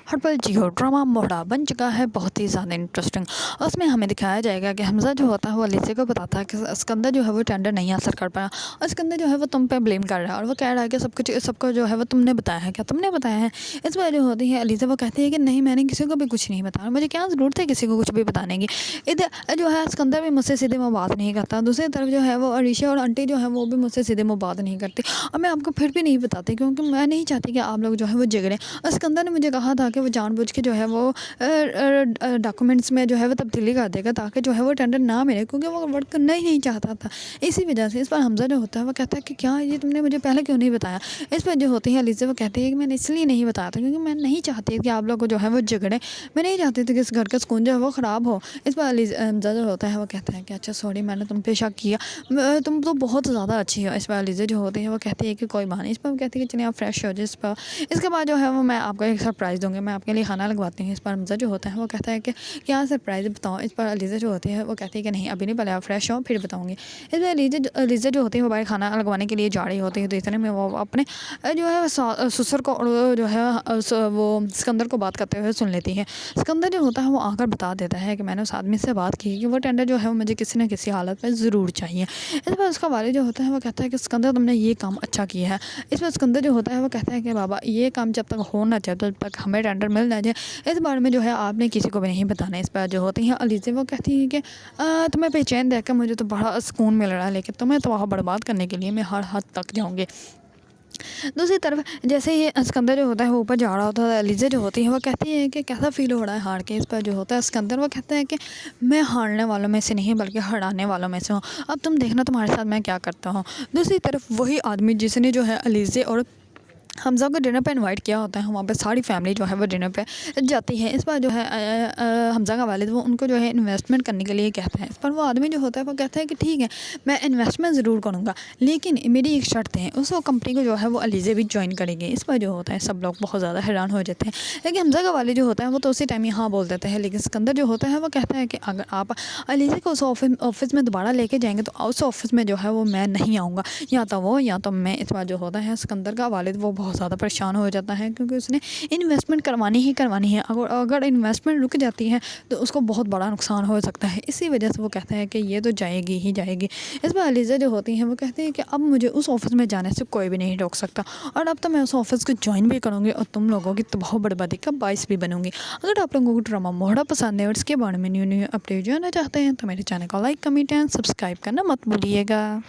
ہر پل Jio drama موڑا بن چکا ہے بہت ہی زیادہ انٹرسٹنگ. اس میں ہمیں دکھایا جائے گا کہ حمزہ جو ہوتا ہے وہ علیزہ کو بتاتا ہے کہ اسکندر جو ہے وہ ٹینڈر نہیں حاصل کر پایا اور اسکندر جو ہے وہ تم پہ بلیم کر رہا ہے اور وہ کہہ رہا ہے کہ سب کو جو ہے وہ تم نے بتایا ہے. کیا تم نے بتایا ہے؟ اس پر جو ہوتی ہے علیزہ وہ کہتی ہے کہ نہیں میں نے کسی کو بھی کچھ نہیں بتایا, مجھے کیا ضرورت ہے کسی کو کچھ بھی بتانے کی. ادھر جو ہے اسکندر بھی مجھ سے سیدھے منہ بات نہیں کرتا, دوسری طرف جو ہے وہ عریشہ اور آنٹی جو ہے وہ بھی مجھ سے سیدھے منہ بات نہیں کرتی اور میں آپ کو پھر بھی نہیں بتاتی کیونکہ میں نہیں چاہتی کہ آپ لوگ جو ہے وہ جھگڑیں. اسکندر نے مجھے کہا تھا کہ وہ جان بوجھ کے جو ہے وہ ڈاکومنٹس میں جو ہے وہ تبدیلی کر دے گا تاکہ جو ہے وہ ٹینڈر نہ ملے کیونکہ وہ ورک کرنا ہی نہیں چاہتا تھا. اسی وجہ سے اس پر حمزہ جو ہوتا ہے وہ کہتا ہے کہ کیا یہ تم نے مجھے پہلے کیوں نہیں بتایا. اس پر جو ہوتی ہے علیزہ وہ کہتی ہے کہ میں نے اس لیے نہیں بتایا تھا کیونکہ میں نہیں چاہتی کہ آپ لوگ کو جو ہے وہ جھگڑیں, میں نہیں چاہتی تھی کہ اس گھر کا سکون جو ہے وہ خراب ہو. اس پر حمزہ جو ہوتا ہے وہ کہتا ہے کہ اچھا سوری میں نے تم پہ شک کیا, تم تو بہت زیادہ اچھی ہو. اس پر علیزہ جو ہوتی ہے وہ کہتی ہے کہ کوئی بات نہیں. اس پر وہ کہتی ہے کہ چلیے آپ فریش ہو جائے. اس کے بعد جو ہے وہ میں آپ کو ایک سرپرائز دوں گی, میں آپ کے لیے کھانا لگواتی ہوں. اس پر حمزہ جو ہوتا ہے وہ کہتا ہے کہ کیا سرپرائز بتاؤں. اس پر علیزہ جو ہوتی ہے وہ کہتی ہے کہ نہیں ابھی نہیں, پہلے آپ فریش ہو پھر بتاؤں گی. اس پر علیزہ جو ہوتی ہے وہ باہر کھانا لگوانے کے لیے جا رہی ہوتی ہے تو اتنے میں وہ اپنے جو ہے سسر کو جو ہے وہ اسکندر کو بات کرتے ہوئے سن لیتی ہے. اسکندر جو ہوتا ہے وہ آ کر بتا دیتا ہے کہ میں نے اس آدمی سے بات کی کہ وہ ٹینڈر جو ہے وہ مجھے کسی نہ کسی حالت میں ضرور چاہیے. اس پر اس کا والد جو ہوتا ہے وہ کہتا ہے کہ اسکندر تم نے یہ کام اچھا کیا ہے. اس پر اسکندر جو ہوتا ہے وہ کہتا ہے کہ بابا یہ کام جب تک ہو نہ جائے تب تک ہمیں ٹینڈر مل نہ جائے اس بارے میں جو ہے آپ نے کسی کو بھی نہیں بتانا. اس پر جو ہوتی ہیں علیزہ وہ کہتی ہے کہ تمہیں بے چین دیکھ کر مجھے تو بڑا سکون مل رہا ہے لیکن تمہیں تو وہاں برباد کرنے کے لیے میں ہر حد تک جاؤں گی. دوسری طرف جیسے ہی اسکندر جو ہوتا ہے وہ اوپر جا رہا ہوتا ہے علیزہ جو ہوتی ہے وہ کہتی ہے کہ کیسا فیل ہو رہا ہے ہار کے. اس پر جو ہوتا ہے اسکندر وہ کہتا ہے کہ میں ہارنے والوں میں سے نہیں بلکہ ہرانے والوں میں سے ہوں, اب تم دیکھنا تمہارے ساتھ میں کیا کرتا ہوں. دوسری طرف وہی آدمی جس نے جو ہے علیزہ اور حمزہ کو ڈنر پہ انوائٹ کیا ہوتا ہے وہاں پہ ساری فیملی جو ہے وہ ڈنر پہ جاتی ہے. اس پر جو ہے حمزہ کا والد وہ ان کو جو ہے انویسٹمنٹ کرنے کے لیے کہتا ہے. اس پر وہ آدمی جو ہوتا ہے وہ کہتا ہے کہ ٹھیک ہے میں انویسٹمنٹ ضرور کروں گا لیکن میری ایک شرط ہے. اس کمپنی کو جو ہے وہ علیزہ بھی جوائن کرے گی. اس پر جو ہوتا ہے سب لوگ بہت زیادہ حیران ہو جاتے ہیں لیکن حمزہ کا والد جو ہوتا ہے وہ تو اسی ٹائم ہی ہاں بول دیتے ہیں. لیکن اسکندر جو ہوتا ہے وہ کہتا ہے کہ اگر آپ علیزہ کو اس آفس میں دوبارہ لے کے جائیں گے تو اس آفس میں جو ہے وہ میں نہیں آؤں گا, یا تو وہ یا تو میں. اس بار جو ہوتا ہے اسکندر کا والد وہ بہت زیادہ پریشان ہو جاتا ہے کیونکہ اس نے انویسٹمنٹ کروانی ہے. اگر انویسٹمنٹ رک جاتی ہے تو اس کو بہت بڑا نقصان ہو سکتا ہے. اسی وجہ سے وہ کہتا ہے کہ یہ تو جائے گی ہی جائے گی. اس پر علیزہ جو ہوتی ہیں وہ کہتی ہے کہ اب مجھے اس آفس میں جانے سے کوئی بھی نہیں روک سکتا اور اب تو میں اس آفس کو جوائن بھی کروں گی اور تم لوگوں کی تو بہت بربادی کا باعث بھی بنوں گی. اگر آپ لوگوں کو ڈرامہ موڑا پسند ہے اور اس کے بارے میں نیو اپڈیٹ جاننا چاہتے ہیں تو میرے چینل کو لائک کمنٹ اینڈ سبسکرائب کرنا مت بھولیے گا.